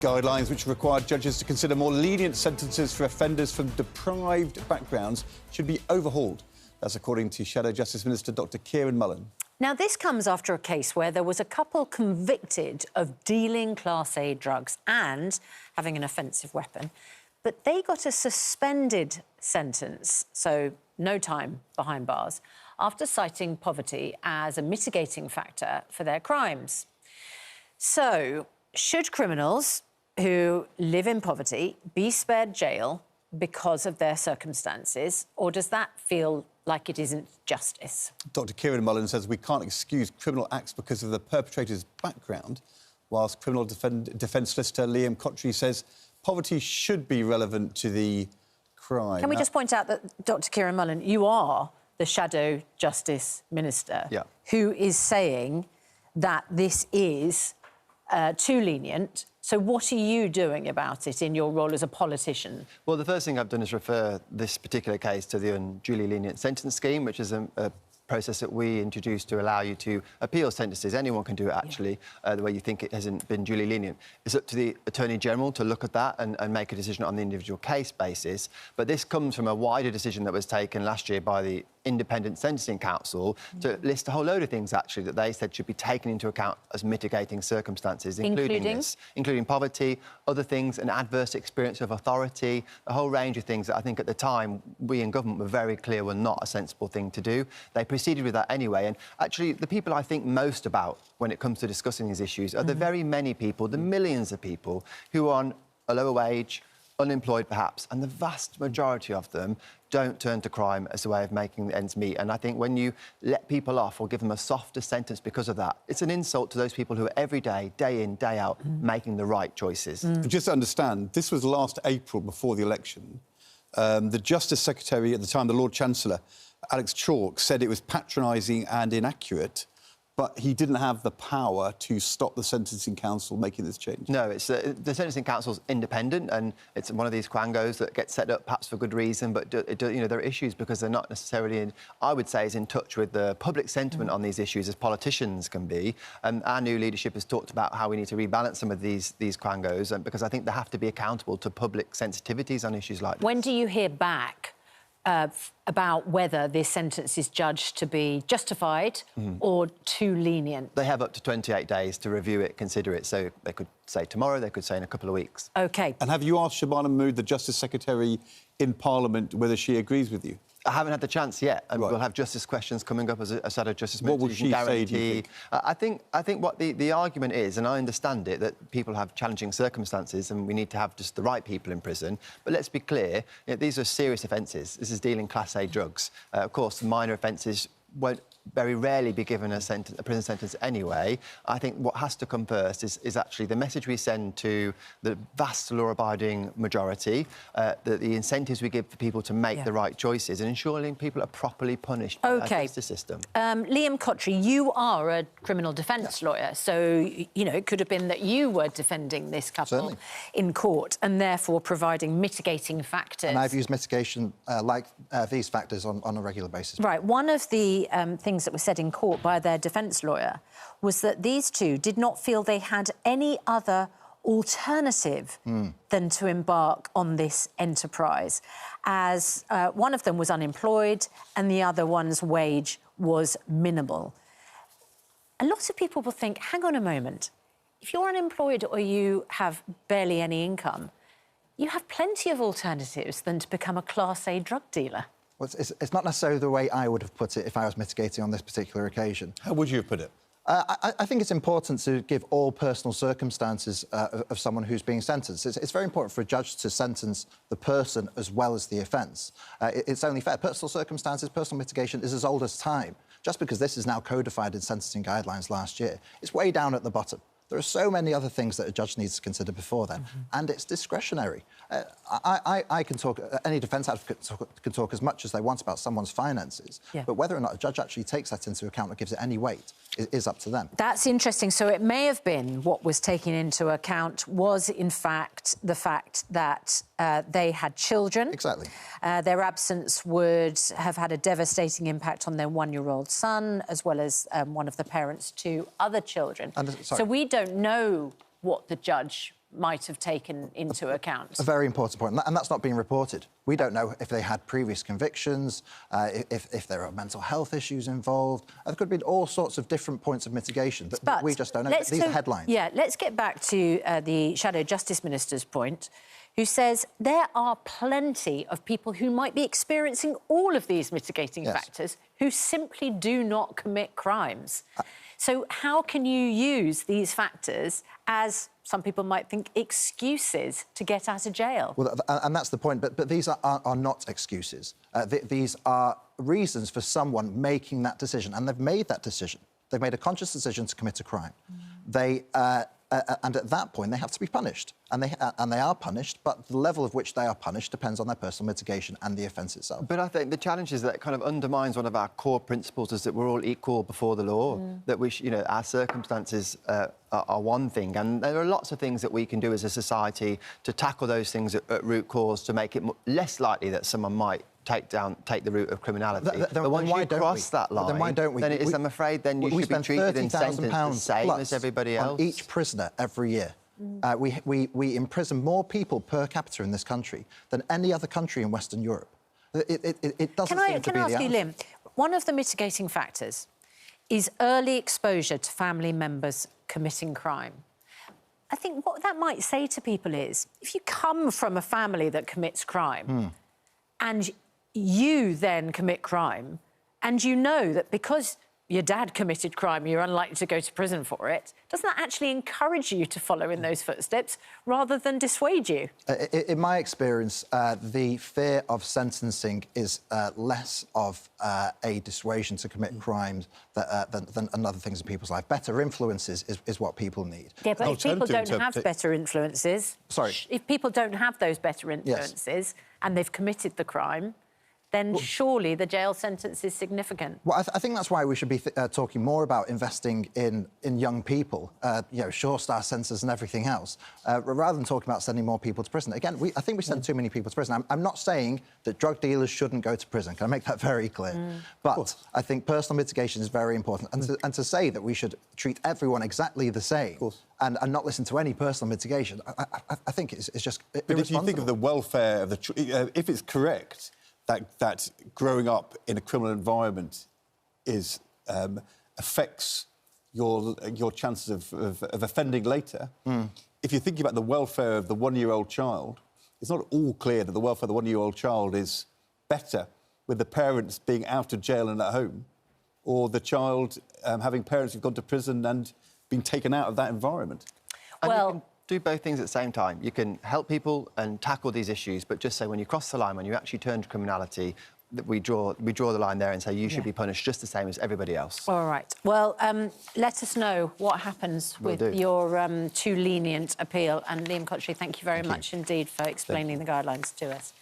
Guidelines which require judges to consider more lenient sentences for offenders from deprived backgrounds should be overhauled. That's according to Shadow Justice Minister Dr Kieran Mullan. Now, this comes after a case where there was a couple convicted of dealing Class A drugs and having an offensive weapon, but they got a suspended sentence, so no time behind bars, after citing poverty as a mitigating factor for their crimes. So, should criminals who live in poverty be spared jail because of their circumstances, or does that feel like it isn't justice? Dr Kieran Mullan says we can't excuse criminal acts because of the perpetrator's background, whilst criminal defence solicitor Liam Cottrey says poverty should be relevant to the crime. Can we just point out that, Dr Kieran Mullan, you are the Shadow Justice Minister who is saying that this is too lenient. So what are you doing about it in your role as a politician? Well, the first thing I've done is refer this particular case to the unduly lenient sentence scheme, which is a process that we introduced to allow you to appeal sentences. Anyone can do it, actually, the way you think it hasn't been duly lenient. It's up to the Attorney-General to look at that and make a decision on the individual case basis. But this comes from a wider decision that was taken last year by the Independent Sentencing Council to list a whole load of things, actually, that they said should be taken into account as mitigating circumstances, including poverty, other things, an adverse experience of authority, a whole range of things that I think at the time we in government were very clear were not a sensible thing to do. They proceeded with that anyway, and actually the people I think most about when it comes to discussing these issues are the very many people, the millions of people who are on a lower wage, unemployed perhaps, and the vast majority of them don't turn to crime as a way of making the ends meet. And I think when you let people off or give them a softer sentence because of that, it's an insult to those people who are every day, day in, day out, making the right choices. Just to understand, this was last April before the election. The Justice Secretary at the time, the Lord Chancellor, Alex Chalk, said it was patronising and inaccurate, but he didn't have the power to stop the Sentencing Council making this change. No, it's the Sentencing Council's independent, and it's one of these quangos that gets set up perhaps for good reason, but you know, there are issues because they're not necessarily, I would say, in touch with the public sentiment on these issues as politicians can be. And our new leadership has talked about how we need to rebalance some of these quangos, and because I think they have to be accountable to public sensitivities on issues like this. When do you hear back about whether this sentence is judged to be justified or too lenient? They have up to 28 days to review it, consider it. So they could say tomorrow, they could say in a couple of weeks. OK. And have you asked Shabana Mahmood, the Justice Secretary in Parliament, whether she agrees with you? I haven't had the chance yet, and we'll have justice questions coming up as a Shadow Justice Minister. What will she say, do you think? I think what the argument is, and I understand it, that people have challenging circumstances and we need to have just the right people in prison. But let's be clear, you know, these are serious offences. This is dealing Class A drugs. Of course, minor offences won't very rarely be given a prison sentence anyway. I think what has to come first is actually the message we send to the vast law-abiding majority, the incentives we give for people to make the right choices and ensuring people are properly punished by the justice system. Liam Cottrey, you are a criminal defence lawyer, so, you know, it could have been that you were defending this couple in court and therefore providing mitigating factors. And I've used mitigation like these factors on a regular basis. Right. One of the things that was said in court by their defence lawyer was that these two did not feel they had any other alternative than to embark on this enterprise, as one of them was unemployed and the other one's wage was minimal. A lot of people will think, hang on a moment, if you're unemployed or you have barely any income, you have plenty of alternatives than to become a Class A drug dealer. Well, it's not necessarily the way I would have put it if I was mitigating on this particular occasion. How would you have put it? I think it's important to give all personal circumstances of someone who's being sentenced. It's very important for a judge to sentence the person as well as the offence. It's only fair. Personal circumstances, personal mitigation is as old as time. Just because this is now codified in sentencing guidelines last year, it's way down at the bottom. There are so many other things that a judge needs to consider before then, and it's discretionary. I can talk, any defence advocate can talk as much as they want about someone's finances, but whether or not a judge actually takes that into account or gives it any weight is up to them. That's interesting. So it may have been what was taken into account was, in fact, the fact that they had children. Exactly. Their absence would have had a devastating impact on their one-year-old son, as well as one of the parents' two other children. So we don't know what the judge might have taken into account. A very important point, and that's not being reported. We don't know if they had previous convictions, if there are mental health issues involved. There could be all sorts of different points of mitigation, but we just don't know. These are headlines. Yeah, let's get back to the Shadow Justice Minister's point, who says there are plenty of people who might be experiencing all of these mitigating factors who simply do not commit crimes. So how can you use these factors as, some people might think, excuses to get out of jail? Well, and that's the point, but these are not excuses. These are reasons for someone making that decision, and they've made that decision. They've made a conscious decision to commit a crime. And at that point, they have to be punished. And they are punished, but the level of which they are punished depends on their personal mitigation and the offence itself. But I think the challenge is that it kind of undermines one of our core principles, is that we're all equal before the law, that our circumstances are one thing, and there are lots of things that we can do as a society to tackle those things at root cause, to make it less likely that someone might take the route of criminality. But once you cross that line, then why don't we? Then it is, I'm afraid, then you should be treated and sentenced the same as everybody else. On each prisoner every year. We imprison more people per capita in this country than any other country in Western Europe. It doesn't seem to be the answer. Can I ask you, Lim, one of the mitigating factors is early exposure to family members committing crime. I think what that might say to people is, if you come from a family that commits crime and you then commit crime, and you know that because your dad committed crime, you're unlikely to go to prison for it, doesn't that actually encourage you to follow in those footsteps rather than dissuade you? In my experience, the fear of sentencing is less of a dissuasion to commit crimes than other things in people's life. Better influences is what people need. Yeah, but if people don't have better influences... Sorry. If people don't have those better influences and they've committed the crime, then surely the jail sentence is significant. Well, I think that's why we should be talking more about investing in young people, Sure Star sensors and everything else, rather than talking about sending more people to prison. Again, I think we send too many people to prison. I'm not saying that drug dealers shouldn't go to prison. Can I make that very clear? But I think personal mitigation is very important. And to say that we should treat everyone exactly the same and not listen to any personal mitigation, I think it's just irresponsible. But if you think of the welfare of if it's correct that growing up in a criminal environment affects your chances of offending later. If you're thinking about the welfare of the one-year-old child, it's not all clear that the welfare of the one-year-old child is better with the parents being out of jail and at home, or the child having parents who've gone to prison and been taken out of that environment. Well, do both things at the same time. You can help people and tackle these issues, but just say when you cross the line, when you actually turn to criminality, that we draw the line there and say you should be punished just the same as everybody else. All right. Well, let us know what happens with your too lenient appeal. And Liam Cottrey, thank you very much indeed for explaining the guidelines to us.